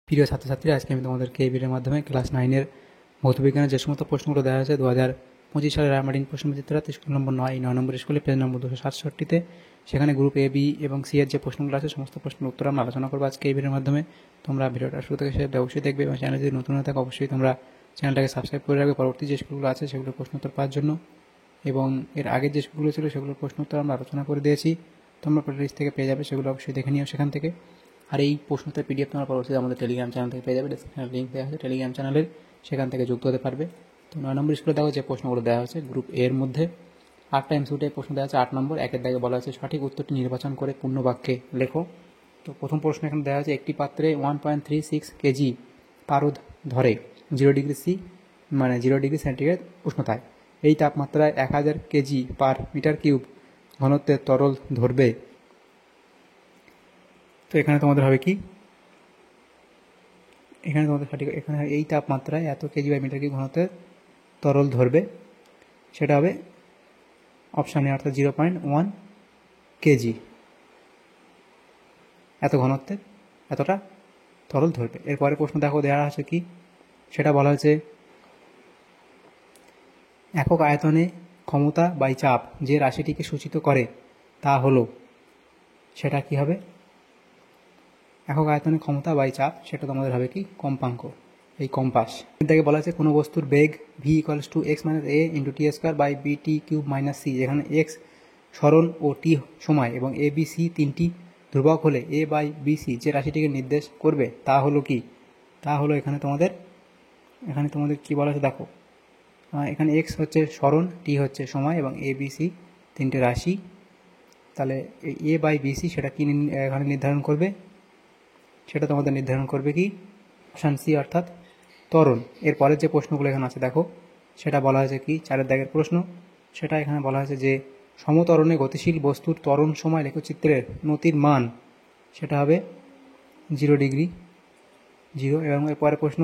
প্রিয় ছাত্রছাত্রীরা, আজকে আমি তোমাদেরকে এই ভিডিওর মাধ্যমে ক্লাস 9-এর ভৌতবিজ্ঞানের যে সমস্ত প্রশ্নগুলো দেওয়া হয়েছে 2025 সালের রায়মার্টিন প্রশ্নবিচিত্রাতে স্কুল নম্বর 9 নম্বর স্কুলে পেজ নম্বর 267-তে, সেখানে গ্রুপ এ, বি এবং সি এর যে প্রশ্নগুলো আছে সমস্ত প্রশ্নের উত্তর আমরা আলোচনা করবো আজকে এই ভিডিওর মাধ্যমে। তোমরা ভিডিওটা শুরু থেকে শেষ অবশ্যই দেখবে এবং চ্যানেলে যদি নতুন হয়ে থাকে অবশ্যই তোমরা চ্যানেলটাকে সাবস্ক্রাইব করে রাখবে পরবর্তী যে স্কুলগুলো আছে সেগুলোর প্রশ্ন উত্তর পাওয়ার জন্য। এবং এর আগের যে স্কুলগুলো ছিল সেগুলোর প্রশ্ন উত্তর আমরা আলোচনা করে দিয়েছি, তোমরা প্লেলিস্ট থেকে পেয়ে যাবে, সেগুলো অবশ্যই দেখে নিও সেখান থেকে। আর এই প্রশ্নোত্তর পিডিএফ তোমরা পরবর্তীতে আমাদের টেলিগ্রাম চ্যানেল থেকে পেয়ে যাবে, ডিসক্রিপশনে লিঙ্ক দেওয়া আছে টেলিগ্রাম চ্যানেলের, সেখান থেকে যুক্ত হতে পারবে। তো 9 নম্বর স্কুলে দেখো যে প্রশ্নগুলো দেওয়া হয়েছে গ্রুপ এর মধ্যে 8টা এমসিকিউতে প্রশ্ন দেওয়া আছে। 8 নম্বর একের দাগে বলা আছে সঠিক উত্তরটি নির্বাচন করে পূর্ণ বাক্যে লেখো। তো প্রথম প্রশ্ন এখানে দেওয়া আছে একটি পাত্রে 1.36 কেজি পারদ ধরে 0 ডিগ্রি সি মানে 0 ডিগ্রি সেন্টিগ্রেড উষ্ণতায় এই তাপমাত্রায় 1000 কেজি পার মিটার কিউব ঘনত্বের তরল ধরবে। তো এখানে তোমাদের হবে কি, এখানে তোমাদের সঠিক এখানে এই তাপমাত্রায় এত কেজি বাই মিটার কিউব ঘনত্বের তরল ধরবে, সেটা হবে অপশান এ অর্থাৎ 0.1 কেজি এত ঘনত্বের এতটা তরল ধরবে। এরপরে প্রশ্ন দেখো দেওয়া আছে কি, সেটা বলা হয়েছে একক আয়তনে ক্ষমতা বাই চাপ যে রাশিটিকে সূচিত করে তা হলো, সেটা কি হবে একক আয়তনে ক্ষমতা বাই চাপ, সেটা তোমাদের হবে কি কম্পাঙ্ক, এই কম্পাস। এটাকে বলা আছে কোনো বস্তুর বেগ V equals to X minus A into T square by B T cube minus C, যেখানে এক্স সরণ ও টি সময় এবং এ বি সি তিনটি ধ্রুবক হলে এ বাই বি সি যে রাশিটিকে নির্দেশ করবে তা হলো কি, তা হলো এখানে তোমাদের কি বলা আছে দেখো, এখানে এক্স হচ্ছে সরণ, টি হচ্ছে সময় এবং এ বি সি তিনটে রাশি। তাহলে এ বাই বি সি সেটা কি এখানে নির্ধারণ করবে, সেটা তোমাদের নির্ধারণ করবে কি অপশান সি অর্থাৎ ত্বরণ। এরপরের যে প্রশ্নগুলো এখানে আছে দেখো, সেটা বলা হয়েছে কি 4 দাগের প্রশ্ন, সেটা এখানে বলা হয়েছে যে সমত্বরণে গতিশীল বস্তুর ত্বরণ সময় লেখচিত্রের নতির মান, সেটা হবে 0 ডিগ্রি 0। এবং এরপরে প্রশ্ন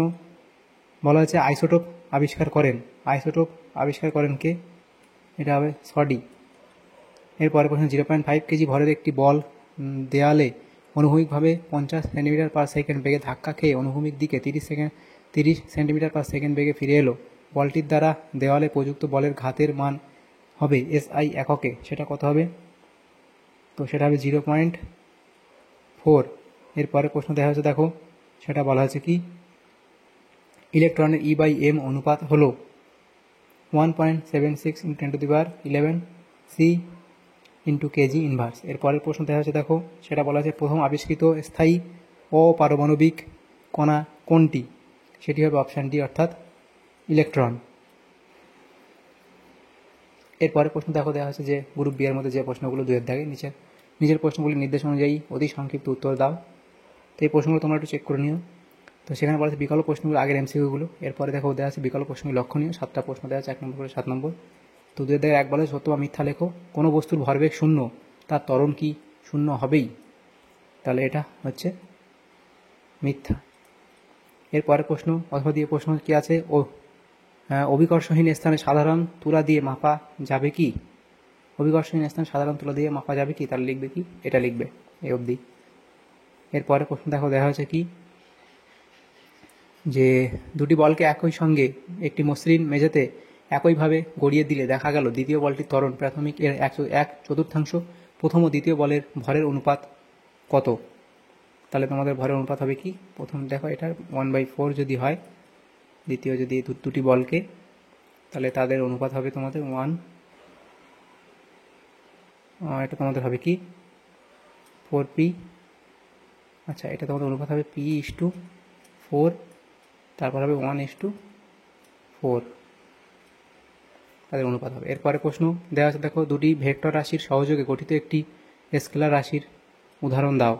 বলা হয়েছে আইসোটোপ আবিষ্কার করেন কে, এটা হবে সডি। এরপরে প্রশ্ন 0.5 কেজি ভরের একটি বল দেয়ালে অনুভূমিকভাবে 50 সেন্টিমিটার পার সেকেন্ড বেগে ধাক্কা খেয়ে অনুভূমিক দিকে 30 সেন্টিমিটার পার সেকেন্ড বেগে ফিরে এলো, বলটির দ্বারা দেওয়ালে প্রযুক্ত বলের ঘাতের মান হবে এসআই এককে, সেটা কত হবে, তো সেটা হবে 0.4। এরপরে প্রশ্ন দেওয়া হয়েছে দেখো, সেটা বলা হয়েছে কি ইলেকট্রনের ই বাই এম অনুপাত হলো 1.76 × 10⁻11 সি ইন্টু কেজি ইনভার্স। এরপরের প্রশ্ন দেখা হচ্ছে দেখো, সেটা বলা আছে প্রথম আবিষ্কৃত স্থায়ী অপারমাণবিক কণা কোনটি, সেটি হবে অপশান ডি অর্থাৎ ইলেকট্রন। এরপরে প্রশ্ন দেখো দেওয়া হচ্ছে যে গ্রুপ বি এর মধ্যে যে প্রশ্নগুলো 2 দাগে নিজের প্রশ্নগুলির নির্দেশ অনুযায়ী অতি সংক্ষিপ্ত উত্তর দাও। তো এই প্রশ্নগুলো তোমরা একটু চেক করে নিও। তো সেখানে বলা আছে বিকল্প প্রশ্নগুলো আগের এমসিকিউগুলো। এরপরে দেখো দেওয়া আছে বিকল্প প্রশ্নগুলো লক্ষণীয়, 7টা প্রশ্ন দেওয়া আছে 1 নম্বর করে 7 নম্বর। তো 2 দাগে 1 বলে সত্য বা মিথ্যা লেখো, কোনো বস্তুর ভরবেগ 0 তার ত্বরণ কি 0 হবেই, তাহলে এটা হচ্ছে মিথ্যা। এরপরে প্রশ্ন অথবা দিয়ে প্রশ্ন কি আছে, অভিকর্ষহীন স্থানে সাধারণ তুলা দিয়ে মাপা যাবে কি, অভিকর্ষহীন স্থানে সাধারণ তুলা দিয়ে মাপা যাবে কি, তাহলে লিখবে কি এটা লিখবে এই অবধি। এরপরে প্রশ্ন দেখো দেওয়া হয়েছে কি যে দুটি বলকে একই সঙ্গে একটি মসৃণ মেঝেতে একইভাবে গড়িয়ে দিলে দেখা গেল দ্বিতীয় বলটির ত্বরণ প্রাথমিক এর 1/4 প্রথম ও দ্বিতীয় বলের ভরের অনুপাত কত, তাহলে তোমাদের ভরের অনুপাত হবে কি, প্রথম দেখো এটা 1/4 যদি হয়, দ্বিতীয় যদি দুটি বলকে, তাহলে তাদের অনুপাত হবে তোমাদের 1, এটা তোমাদের হবে কি 4p, আচ্ছা এটা তোমাদের অনুপাত হবে p/4, তারপর হবে 1:4 তাদের অনুপাত হবে। এরপরে প্রশ্ন দেওয়া আছে দেখো দুটি ভেক্টর রাশির সহযোগে গঠিত একটি স্কেলার রাশির উদাহরণ দাও,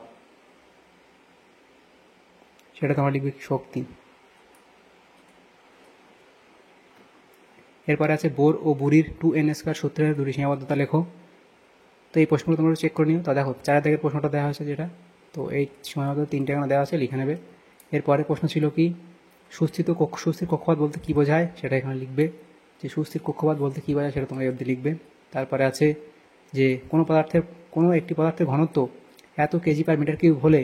সেটা তোমরা লিখবে শক্তি। এরপরে আছে বোর ও বুড়ির 2n² সূত্রের দুটি সীমাবদ্ধতা লেখো। তো এই প্রশ্নগুলো তোমরা চেক করে নিও। তো দেখো 4 দাগের প্রশ্নটা দেওয়া হয়েছে যেটা, তো এই সীমাবদ্ধতা 3টে এখানে দেওয়া আছে, লিখে নেবে। এরপরে প্রশ্ন ছিল কি সুস্থির কক্ষপথ বলতে কী বোঝায়, সেটা এখানে লিখবে, যে সুস্থির কক্ষপথ বলতে কী বোঝায় সেটা তোমরা এই অবধি লিখবে। তারপরে আছে যে কোনো একটি পদার্থের ঘনত্ব এত কেজি পার মিটার কিউব হলে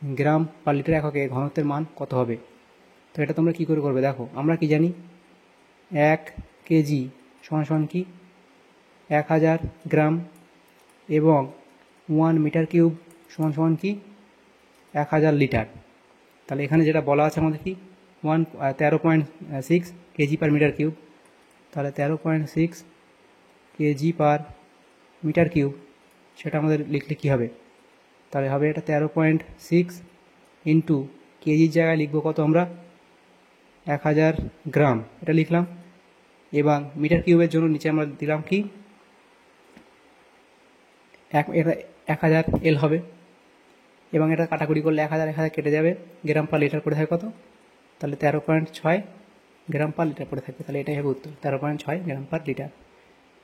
গ্রাম পার লিটার এককে ঘনত্বের মান কত হবে। তো এটা তোমরা কী করে করবে, দেখো আমরা কি জানি 1 কেজি সমান কি 1000 গ্রাম এবং 1 মিটার কিউব সমান কি 1000 লিটার। তাহলে এখানে যেটা বলা আছে আমাদের কি 13.6 কেজি পার মিটার কিউব, তাহলে 13.6 কেজি পার মিটার কিউব সেটা আমাদের লিখলে কী হবে, তাহলে হবে এটা 13.6 ইন্টু কেজির জায়গায় লিখবো কত আমরা 1000 গ্রাম এটা লিখলাম, এবং মিটার কিউবের জন্য নিচে আমরা দিলাম কি 1000 এল হবে, এবং এটা কাটাকুটি করলে 1000 কেটে যাবে, গ্রাম পার লিটার পড়ে থাকে কত, তাহলে 13.6 গ্রাম পার লিটার পড়ে থাকবে। তাহলে এটাই হবে উত্তর, 13.6 গ্রাম পার লিটার।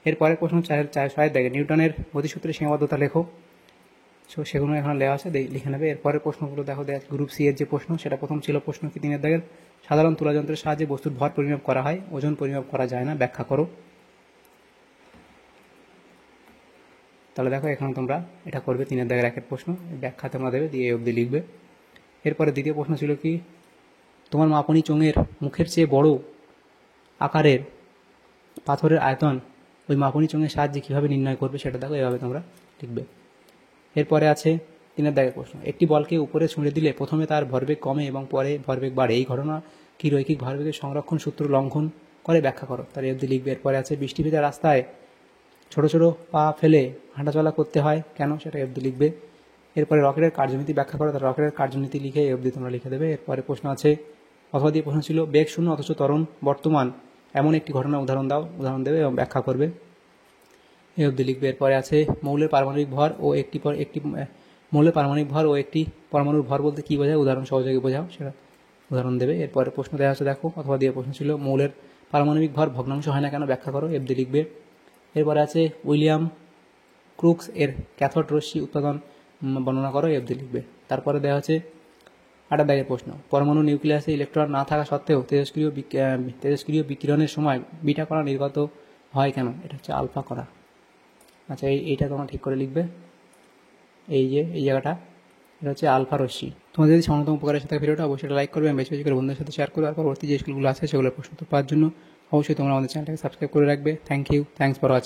এরপরে প্রশ্ন 4 দেখে নিউটনের গতিসূত্রের সীমাবদ্ধতা লেখো। সেগুলো এখানে লেখা আছে, লিখে নেবে। এরপরের প্রশ্নগুলো দেখো, গ্রুপ সি এর যে প্রশ্ন সেটা প্রথম ছিল প্রশ্ন কি 3 দাগের, সাধারণ তুলাযন্ত্রের সাহায্যে বস্তুর ভর পরিমাপ করা হয়, ওজন পরিমাপ করা যায় না, ব্যাখ্যা করো। তাহলে দেখো এখানে তোমরা এটা করবে 3 দাগের 1 প্রশ্ন, ব্যাখ্যা তোমরা দেবে, দিয়ে অবধি লিখবে। এরপরে দ্বিতীয় প্রশ্ন ছিল কি তোমার মাপনী চোঙের মুখের চেয়ে বড় আকারের পাথরের আয়তন ওই মাপনী চোঙের সাহায্যে কীভাবে নির্ণয় করবে সেটা দেখো, এভাবে তোমরা লিখবে। এরপরে আছে 3 দাগের প্রশ্ন, একটি বলকে উপরে ছুঁড়ে দিলে প্রথমে তার ভরবেগ কমে এবং পরে ভরবেগ বাড়ে, এই ঘটনা কি রৈখিক ভরবেগের সংরক্ষণ সূত্র লঙ্ঘন করে, ব্যাখ্যা করো। তাহলে অবধি লিখবে। এরপরে আছে বৃষ্টি ভেজা রাস্তায় ছোট ছোট পা ফেলে হাঁটাচলা করতে হয় কেন, সেটা অবধি লিখবে। এরপরে রকেটের কার্যনীতি ব্যাখ্যা করো, তার রকেটের কার্যনীতি লিখে অবধি তোমরা লিখে দেবে। এরপরে প্রশ্ন আছে অথবা দিয়ে প্রশ্ন ছিল বেগ শূন্য অথচ ত্বরণ বর্তমান এমন একটি ঘটনার উদাহরণ দেবে এবং ব্যাখ্যা করবে, এই অবধি লিখবে। এরপরে আছে মৌলের পারমাণবিক ভর ও একটি মৌলের পারমাণবিক ভর ও একটি পরমাণুর ভর বলতে কী বোঝায়, উদাহরণ সহযোগে বোঝাও, সেটা উদাহরণ দেবে। এরপরে প্রশ্ন দেওয়া আছে দেখো, অথবা দিয়ে প্রশ্ন ছিল মৌলের পারমাণবিক ভর ভগ্নাংশ হয় না কেন, ব্যাখ্যা করো, অবধি লিখবে। এরপরে আছে উইলিয়াম ক্রুক্স এর ক্যাথোড রশ্মি উৎপাদন বর্ণনা করো, অবধি লিখবে। তারপরে দেওয়া আছে 8 দাগের প্রশ্ন, পরমাণু নিউক্লিয়াসে ইলেকট্রন না থাকা সত্ত্বেও তেজস্ক্রিয় বিকিরণের সময় বিটা কণা নির্গত হয় কেন, এটা হচ্ছে আলফা কণা। আচ্ছা এইটা তোমরা ঠিক করে লিখবে, এই জায়গাটা এটা হচ্ছে আলফা রশ্মি। তোমাদের যদি সামান্যতম উপকার এসে থাকে ভিডিওটা অবশ্যই লাইক করবে এবং বেশি বেশি করে বন্ধুদের সাথে শেয়ার করবে। আর পরবর্তী যে স্কুলগুলো আছে সেগুলোর প্রশ্ন পাওয়ার জন্য অবশ্যই তোমরা আমাদের চ্যানেলটাকে সাবস্ক্রাইব করে রাখবে। Thank you, thanks for watching.